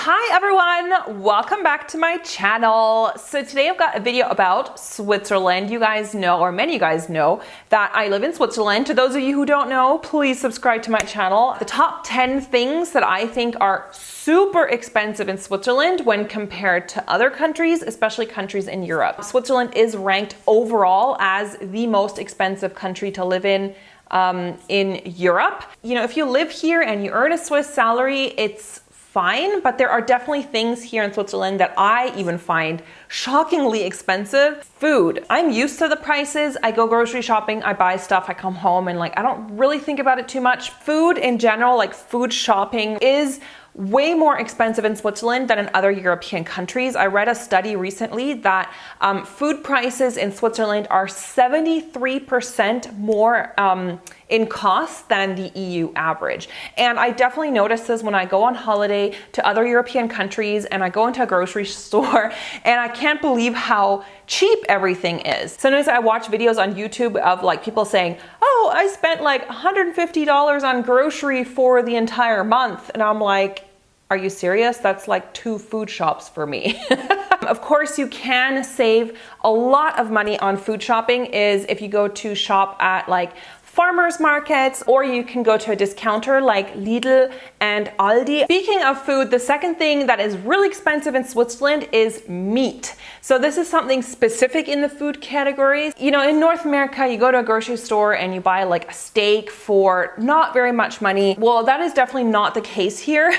Hi everyone, welcome back to my channel. So today I've got a video about Switzerland. You guys know, or many of you guys know, that I live in Switzerland. To those of you who don't know, please subscribe to my channel. The top 10 things that I think are super expensive in Switzerland when compared to other countries, especially countries in Europe. Switzerland is ranked overall as the most expensive country to live in Europe. You know, if you live here and you earn a Swiss salary, it's fine, but there are definitely things here in Switzerland that I even find shockingly expensive. Food. I'm used to the prices. I go grocery shopping, I buy stuff, I come home and I don't really think about it too much. Food in general, food shopping is way more expensive in Switzerland than in other European countries. I read a study recently that food prices in Switzerland are 73% more in cost than the EU average. And I definitely notice this when I go on holiday to other European countries and I go into a grocery store and I can't believe how cheap everything is. Sometimes I watch videos on YouTube of people saying, oh, I spent $150 on grocery for the entire month. And I'm like, are you serious? That's like 2 food shops for me. Of course, you can save a lot of money on food shopping is if you go to shop at farmers markets, or you can go to a discounter like Lidl and Aldi. Speaking of food, the second thing that is really expensive in Switzerland is meat. So this is something specific in the food categories. You know, in North America, you go to a grocery store and you buy a steak for not very much money. Well, that is definitely not the case here.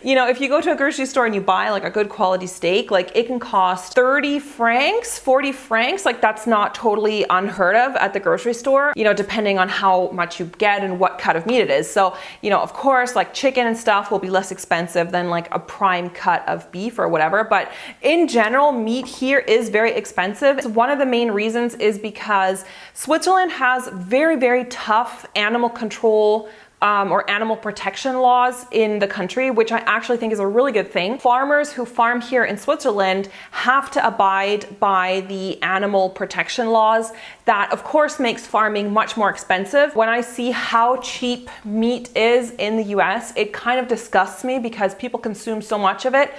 If you go to a grocery store and you buy a good quality steak, it can cost 30 francs, 40 francs. That's not totally unheard of at the grocery store, depending on how much you get and what cut of meat it is. So, of course, chicken and stuff will be less expensive than a prime cut of beef or whatever. But in general, meat here is very expensive. One of the main reasons is because Switzerland has very, very tough animal control or animal protection laws in the country, which I actually think is a really good thing. Farmers who farm here in Switzerland have to abide by the animal protection laws. That, of course, makes farming much more expensive. When I see how cheap meat is in the US, it kind of disgusts me because people consume so much of it,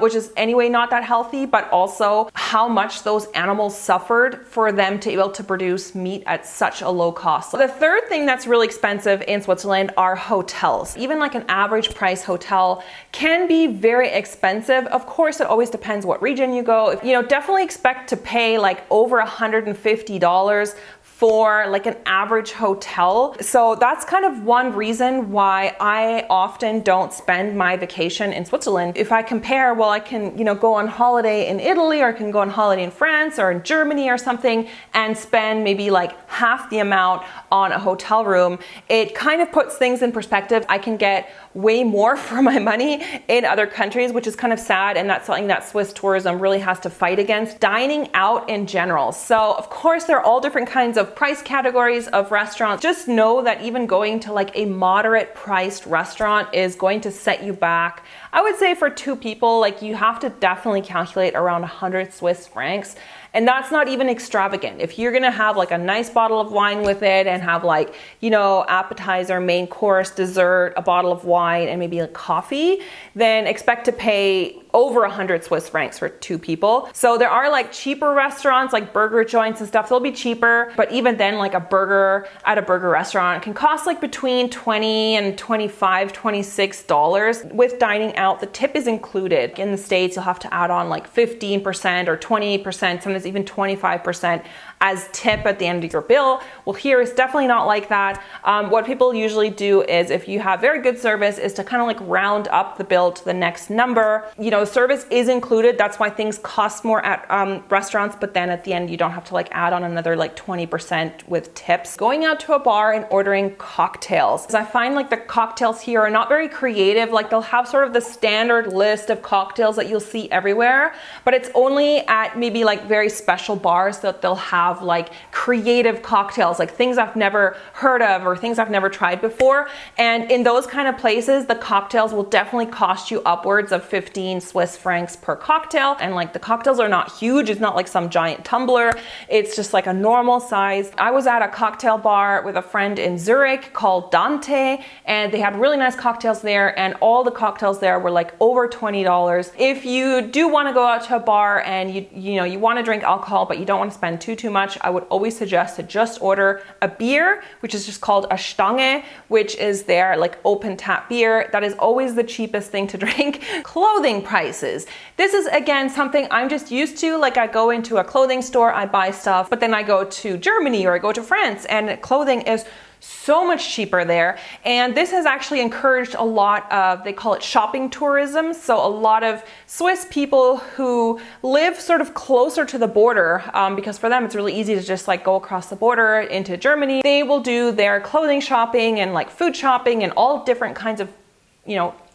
which is anyway not that healthy, but also how much those animals suffered for them to be able to produce meat at such a low cost. The third thing that's really expensive in Switzerland are hotels. Even an average price hotel can be very expensive. Of course, it always depends what region you go. Definitely expect to pay over $150 for an average hotel. So that's kind of one reason why I often don't spend my vacation in Switzerland. If I compare, well, I can, go on holiday in Italy, or I can go on holiday in France or in Germany or something and spend maybe half the amount on a hotel room. It kind of puts things in perspective. I can get way more for my money in other countries, which is kind of sad, and that's something that Swiss tourism really has to fight against. Dining out in general. So of course there are all different kinds of price categories of restaurants. Just know that even going to a moderate priced restaurant is going to set you back. I would say for 2 people, you have to definitely calculate around 100 Swiss francs. And that's not even extravagant. If you're gonna have a nice bottle of wine with it and have appetizer, main course, dessert, a bottle of wine, and maybe coffee, then expect to pay over 100 Swiss francs for 2 people. So there are cheaper restaurants, burger joints and stuff, they'll be cheaper. But even then, a burger at a burger restaurant can cost between $20 and $25, $26 with dining out. The tip is included. In the States, you'll have to add on 15% or 28%, sometimes even 25% as tip at the end of your bill. Well, here it's definitely not like that. What people usually do is, if you have very good service, is to kind of round up the bill to the next number. Service is included. That's why things cost more at restaurants, but then at the end you don't have to add on another 20% with tips. Going out to a bar and ordering cocktails. I find the cocktails here are not very creative. They'll have sort of the standard list of cocktails that you'll see everywhere, but it's only at maybe very special bars that they'll have have like creative cocktails, like things I've never heard of or things I've never tried before. And in those kind of places, the cocktails will definitely cost you upwards of 15 Swiss francs per cocktail. And like the cocktails are not huge. It's not like some giant tumbler. It's just like a normal size. I was at a cocktail bar with a friend in Zurich called Dante, and they had really nice cocktails there, and all the cocktails there were like over $20. If you do want to go out to a bar and you want to drink alcohol but you don't want to spend too much, I would always suggest to just order a beer, which is just called a Stange, which is their like open tap beer. That is always the cheapest thing to drink. Clothing prices. This is again something I'm just used to. Like I go into a clothing store, I buy stuff, but then I go to Germany or I go to France and clothing is so much cheaper there. And this has actually encouraged a lot of, they call it shopping tourism. So a lot of Swiss people who live sort of closer to the border, because for them it's really easy to just like go across the border into Germany. They will do their clothing shopping and like food shopping and all different kinds of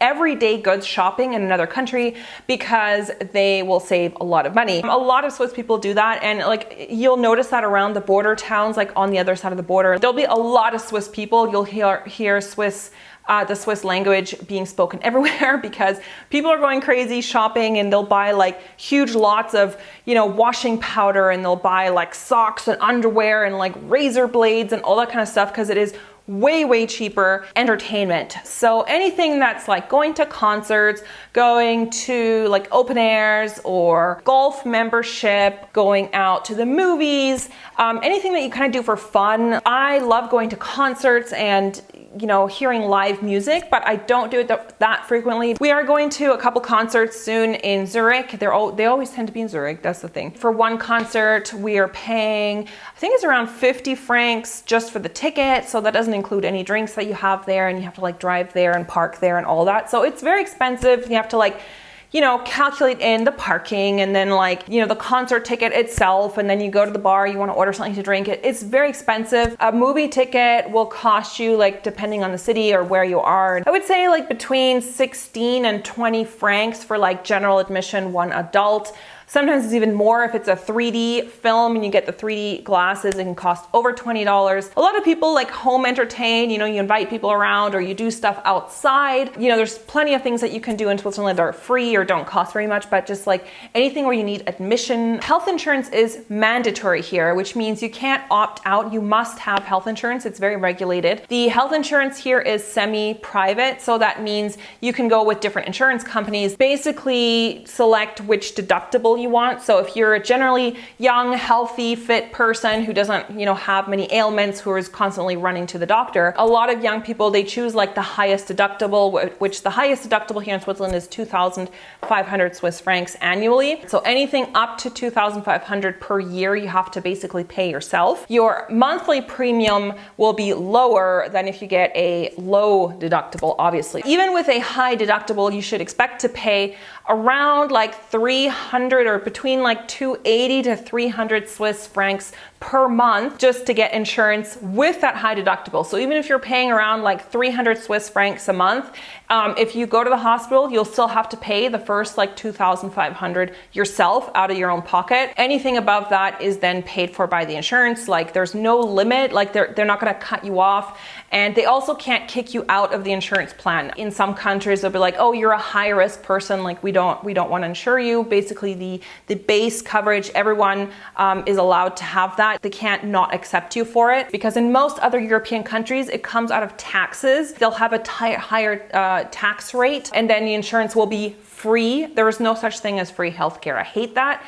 everyday goods shopping in another country because they will save a lot of money. A lot of Swiss people do that, and like you'll notice that around the border towns, like on the other side of the border, there'll be a lot of Swiss people. You'll hear Swiss, the Swiss language being spoken everywhere because people are going crazy shopping, and they'll buy like huge lots of, washing powder, and they'll buy like socks and underwear and like razor blades and all that kind of stuff because it is way cheaper entertainment. So anything that's like going to concerts, going to like open airs or golf membership, going out to the movies, anything that you kind of do for fun. I love going to concerts and hearing live music, but I don't do it that frequently. We are going to a couple concerts soon in Zurich. They always tend to be in Zurich. That's the thing. For one concert, we are paying, I think it's around 50 francs just for the ticket. So that doesn't include any drinks that you have there, and you have to like drive there and park there and all that. So it's very expensive. You have to like calculate in the parking and then like, the concert ticket itself. And then you go to the bar, you want to order something to drink. It's very expensive. A movie ticket will cost you, like, depending on the city or where you are, I would say like between 16 and 20 francs for like general admission, one adult. Sometimes it's even more if it's a 3D film and you get the 3D glasses. It can cost over $20. A lot of people like home entertain, you invite people around or you do stuff outside. There's plenty of things that you can do in Switzerland that are free or don't cost very much, but just like anything where you need admission. Health insurance is mandatory here, which means you can't opt out. You must have health insurance. It's very regulated. The health insurance here is semi-private, so that means you can go with different insurance companies. Basically select which deductible you want. So if you're a generally young, healthy, fit person who doesn't, have many ailments, who is constantly running to the doctor, a lot of young people, they choose like the highest deductible, which the highest deductible here in Switzerland is 2,500 Swiss francs annually. So anything up to 2,500 per year, you have to basically pay yourself. Your monthly premium will be lower than if you get a low deductible, obviously. Even with a high deductible, you should expect to pay around like 300 or between like 280 to 300 Swiss francs per month just to get insurance with that high deductible. So even if you're paying around like 300 Swiss francs a month, if you go to the hospital, you'll still have to pay the first like 2,500 yourself out of your own pocket. Anything above that is then paid for by the insurance. Like there's no limit, like they're not gonna cut you off. And they also can't kick you out of the insurance plan. In some countries, they'll be like, oh, you're a high risk person, like we don't want to insure you. Basically the base coverage, everyone is allowed to have that. They can't not accept you for it, because in most other European countries, it comes out of taxes. They'll have a higher tax rate, and then the insurance will be free. There is no such thing as free healthcare. I hate that.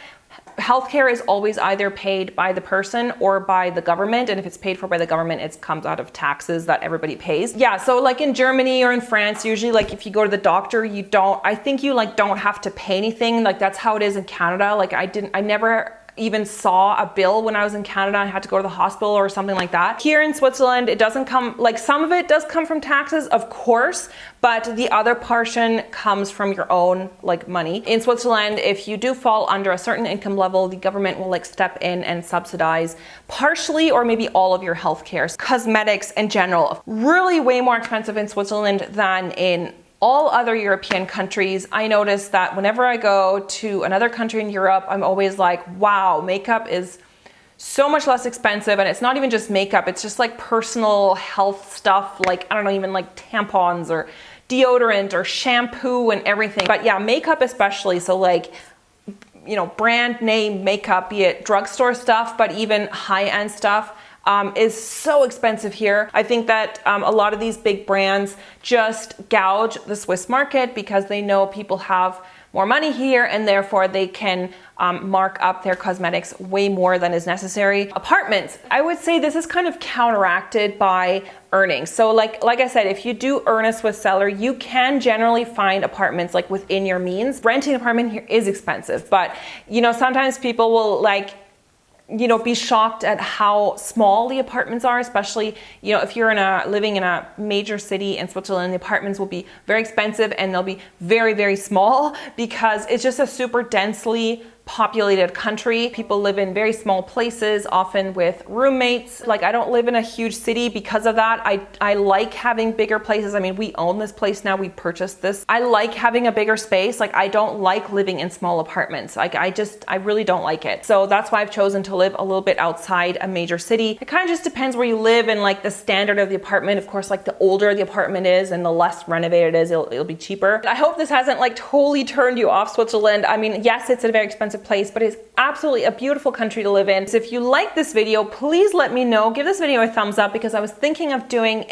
Healthcare is always either paid by the person or by the government, and if it's paid for by the government, it comes out of taxes that everybody pays. Yeah, so like in Germany or in France, usually like if you go to the doctor, I think you like don't have to pay anything. Like that's how it is in Canada. Like I never even saw a bill when I was in Canada. I had to go to the hospital or something like that. Here in Switzerland, it doesn't come, like some of it does come from taxes, of course, but the other portion comes from your own like money. In Switzerland, if you do fall under a certain income level, the government will like step in and subsidize partially or maybe all of your healthcare. Cosmetics in general, really way more expensive in Switzerland than in all other European countries. I notice that whenever I go to another country in Europe, I'm always like, wow, makeup is so much less expensive, and it's not even just makeup, it's just like personal health stuff, like, I don't know, even like tampons or deodorant or shampoo and everything. But yeah, makeup especially, so like, you know, brand name makeup, be it drugstore stuff, but even high-end stuff, is so expensive here. I think that a lot of these big brands just gouge the Swiss market because they know people have more money here, and therefore they can mark up their cosmetics way more than is necessary. Apartments, I would say this is kind of counteracted by earnings. So like I said, if you do earn a Swiss seller, you can generally find apartments like within your means. Renting an apartment here is expensive, but you know, sometimes people will like, you know, be shocked at how small the apartments are, especially, you know, if you're living in a major city in Switzerland, the apartments will be very expensive and they'll be very, very small because it's just a super densely populated country. People live in very small places, often with roommates. Like, I don't live in a huge city because of that. I like having bigger places. I mean, we own this place now, we purchased this. I like having a bigger space. Like, I don't like living in small apartments. Like, I really don't like it. So that's why I've chosen to live a little bit outside a major city. It kind of just depends where you live and like the standard of the apartment. Of course, like the older the apartment is and the less renovated it is, it'll be cheaper. I hope this hasn't like totally turned you off Switzerland. I mean, yes, it's a very expensive place, but it's absolutely a beautiful country to live in. So if you like this video, please let me know. Give this video a thumbs up because I was thinking of doing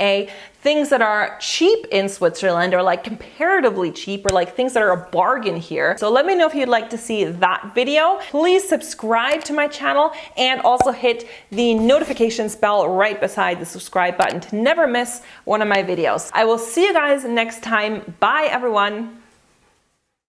things that are cheap in Switzerland, or like comparatively cheap, or like things that are a bargain here. So let me know if you'd like to see that video. Please subscribe to my channel and also hit the notifications bell right beside the subscribe button to never miss one of my videos. I will see you guys next time. Bye everyone.